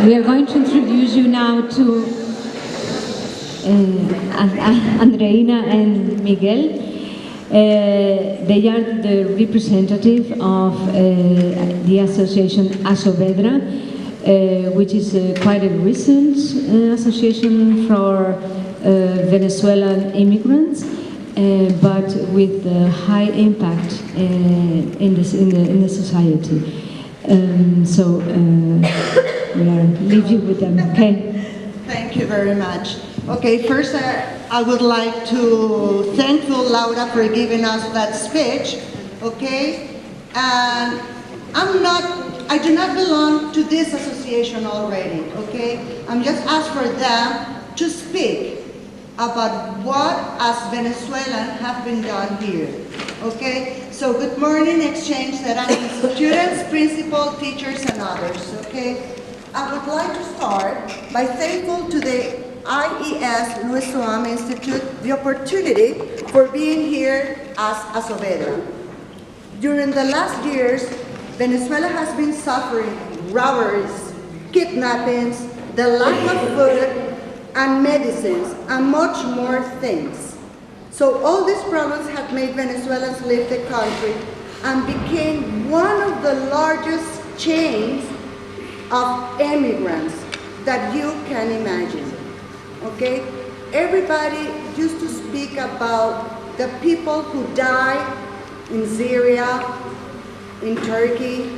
We are going to introduce you now to Andreína and Miguel. They are the representative of the association ASOVEDRA, which is quite a recent association for Venezuelan immigrants, but with high impact in the society. So we'll leave you with them. Okay. Thank you very much. Okay, first I would like to thank you, Laura, for giving us that speech. Okay, and I do not belong to this association already. Okay, I'm just asked for them to speak about what as Venezuelans have been done here. Okay, so good morning, exchange students, principal, teachers, and others. Okay, I would like to start by thankful to the IES Luís Institute the opportunity for being here as ASOVEDRA. During the last years, Venezuela has been suffering robberies, kidnappings, the lack of food and medicines, and much more things. So all these problems have made Venezuelans leave the country and became one of the largest chains of immigrants that you can imagine. Okay? Everybody used to speak about the people who died in Syria, in Turkey,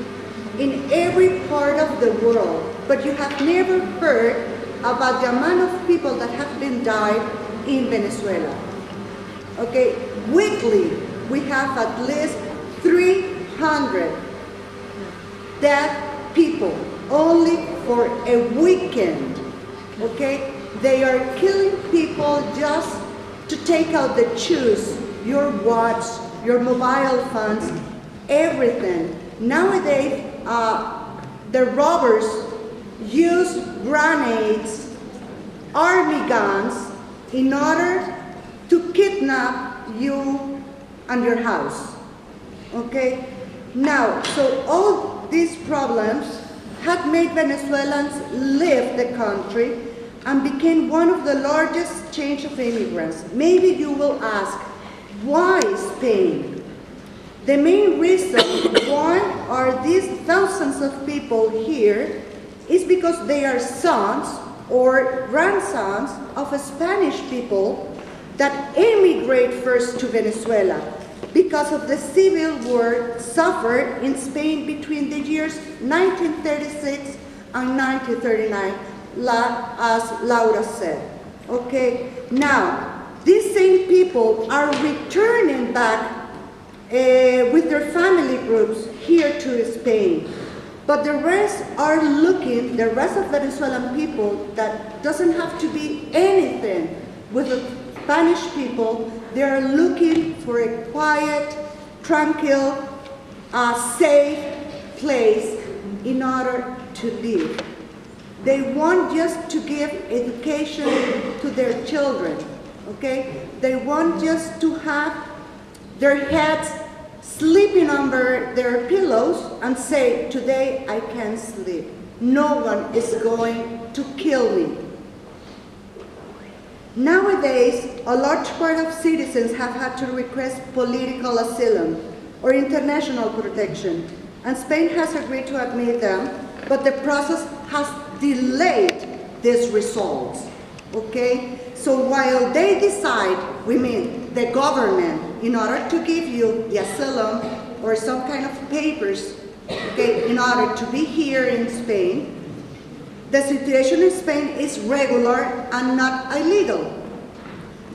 in every part of the world, but you have never heard about the amount of people that have been died in Venezuela. Okay, weekly we have at least 300 dead people only for a weekend. Okay, they are killing people just to take out the shoes, your watch, your mobile phones, everything. Nowadays, the robbers use grenades, army guns, in order to kidnap you and your house. Okay? Now, so all these problems had made Venezuelans leave the country and became one of the largest chains of immigrants. Maybe you will ask, why Spain? The main reason why are these thousands of people here is because they are sons or grandsons of Spanish people that emigrate first to Venezuela because of the civil war suffered in Spain between the years 1936 and 1939, as Laura said. Okay, now these same people are returning back with their family groups here to Spain. But the rest are looking, the rest of Venezuelan people that doesn't have to be anything with the Spanish people, they are looking for a quiet, tranquil, safe place in order to live. They want just to give education to their children, okay? They want just to have their heads sleeping under their pillows and say, today I can sleep. No one is going to kill me. Nowadays, a large part of citizens have had to request political asylum or international protection, and Spain has agreed to admit them, but the process has delayed these results, okay? So while they decide, we mean the government, in order to give you the asylum or some kind of papers, okay, in order to be here in Spain, the situation in Spain is regular and not illegal.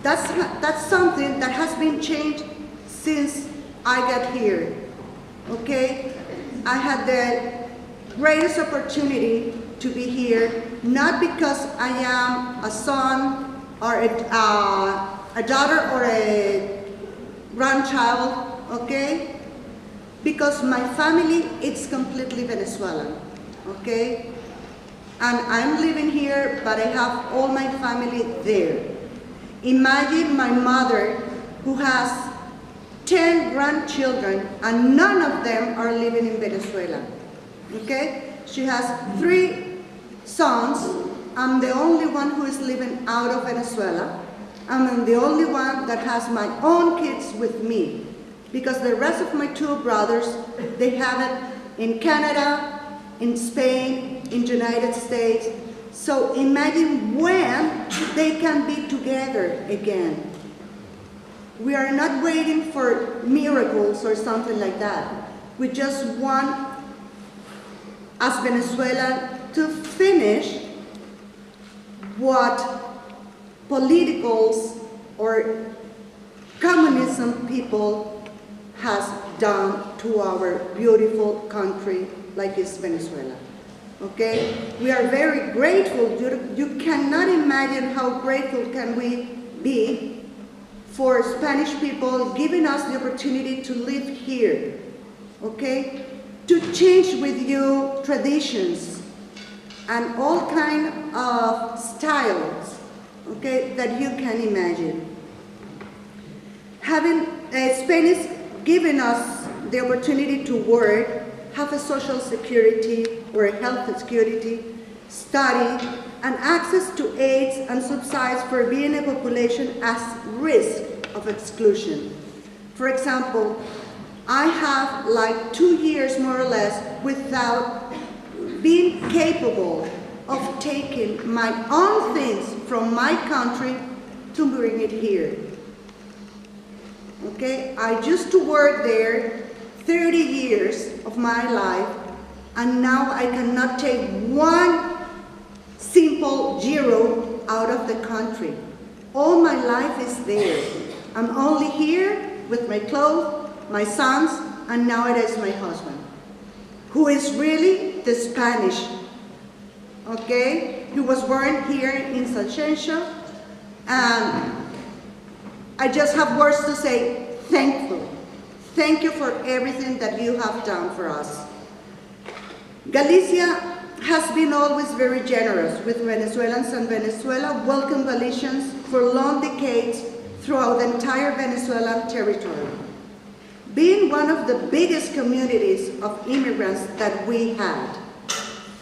That's something that has been changed since I got here, okay? I had the greatest opportunity to be here, not because I am a son or a daughter or a grandchild, okay? Because my family is completely Venezuelan, okay? And I'm living here, but I have all my family there. Imagine my mother, who has 10 grandchildren, and none of them are living in Venezuela, okay? She has 3 sons, I'm the only one who is living out of Venezuela. I'm the only one that has my own kids with me, because the rest of my two brothers, they have it in Canada, in Spain, in the United States. So imagine when they can be together again. We are not waiting for miracles or something like that. We just want, as Venezuela, to finish what politicals or communism people has done to our beautiful country like is Venezuela. Okay? We are very grateful. You cannot imagine how grateful can we be for Spanish people giving us the opportunity to live here. Okay? To change with you traditions and all kind of styles, okay, that you can imagine. Having Spain is giving us the opportunity to work, have a social security or a health security, study, and access to aids and subsidies for being a population at risk of exclusion. For example, I have like 2 years more or less without being capable of taking my own things from my country to bring it here. Okay, I used to work there 30 years of my life, and now I cannot take one simple euro out of the country. All my life is there. I'm only here with my clothes, my sons, and now it is my husband, who is really the Spanish. Okay, he was born here in Salchencio, and I just have words to say thankful. Thank you for everything that you have done for us. Galicia has been always very generous with Venezuelans, and Venezuela welcomed Galicians for long decades throughout the entire Venezuelan territory. Being one of the biggest communities of immigrants that we had,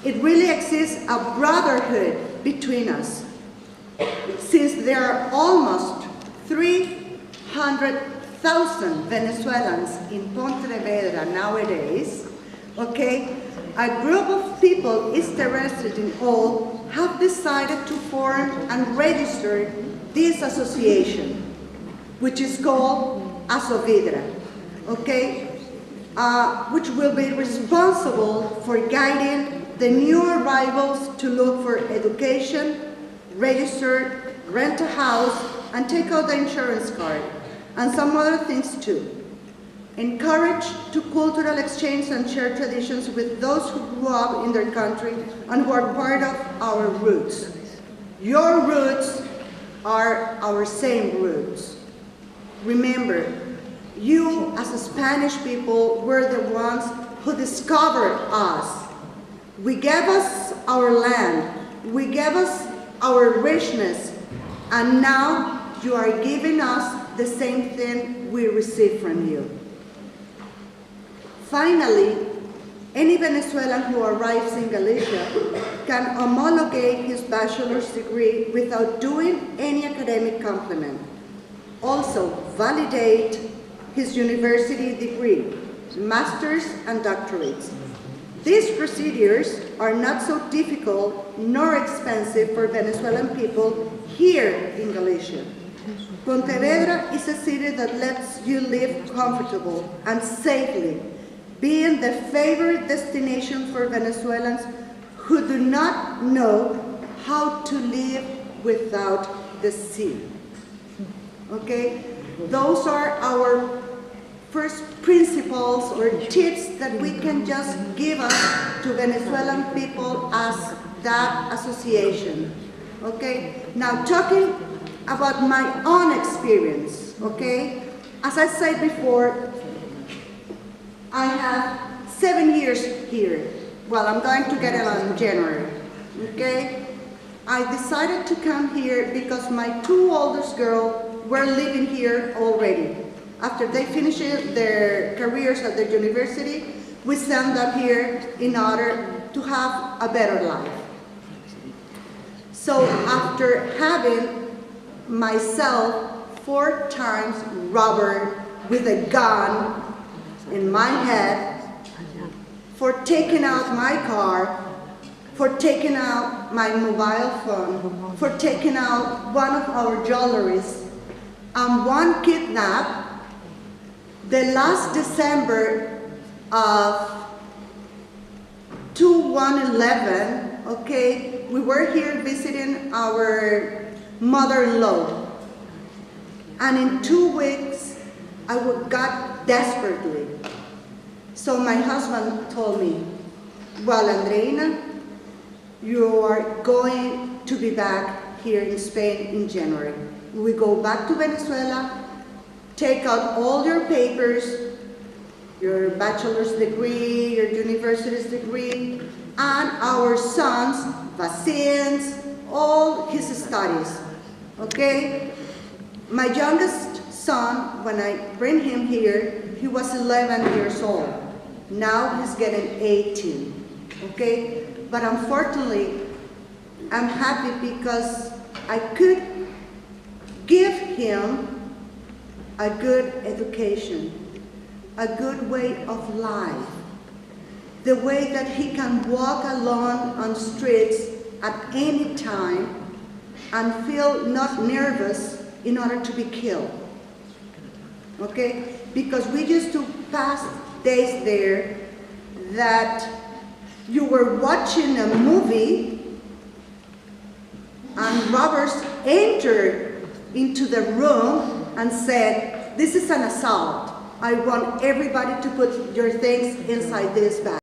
it really exists a brotherhood between us. Since there are almost 300,000 Venezuelans in Ponteporreiro nowadays, okay, a group of people interested in all have decided to form and register this association, which is called ASOVEDRA, okay, which will be responsible for guiding the new arrivals to look for education, register, rent a house, and take out the insurance card, and some other things too. Encourage to cultural exchange and share traditions with those who grew up in their country and who are part of our roots. Your roots are our same roots. Remember, you as a Spanish people were the ones who discovered us. We gave us our land, we gave us our richness, and now you are giving us the same thing we received from you. Finally, any Venezuelan who arrives in Galicia can homologate his bachelor's degree without doing any academic complement. Also, validate his university degree, master's and doctorates. These procedures are not so difficult nor expensive for Venezuelan people here in Galicia. Ponteporreiro is a city that lets you live comfortable and safely, being the favorite destination for Venezuelans who do not know how to live without the sea. Okay? Those are our first principles or tips that we can just give us to Venezuelan people as that association. Okay? Now talking about my own experience, okay? As I said before, I have 7 years here. Well, I'm going to get it in January, okay? I decided to come here because my two oldest girls were living here already. After they finished their careers at the university, we sent them here in order to have a better life. So after having myself 4 times robbed with a gun in my head, for taking out my car, for taking out my mobile phone, for taking out one of our jewelries, and one kidnap, the last December of 2111, okay, we were here visiting our mother-in-law, and in 2 weeks I got desperately. So my husband told me, well, Andreína, you are going to be back here in Spain in January. We go back to Venezuela, take out all your papers, your bachelor's degree, your university's degree, and our son's vaccines, all his studies, okay? My youngest son, when I bring him here, he was 11 years old. Now he's getting 18, okay? But unfortunately, I'm happy because I could give him a good education, a good way of life, the way that he can walk alone on streets at any time and feel not nervous in order to be killed, okay? Because we used to pass days there that you were watching a movie and robbers entered into the room and said, this is an assault. I want everybody to put your things inside this bag.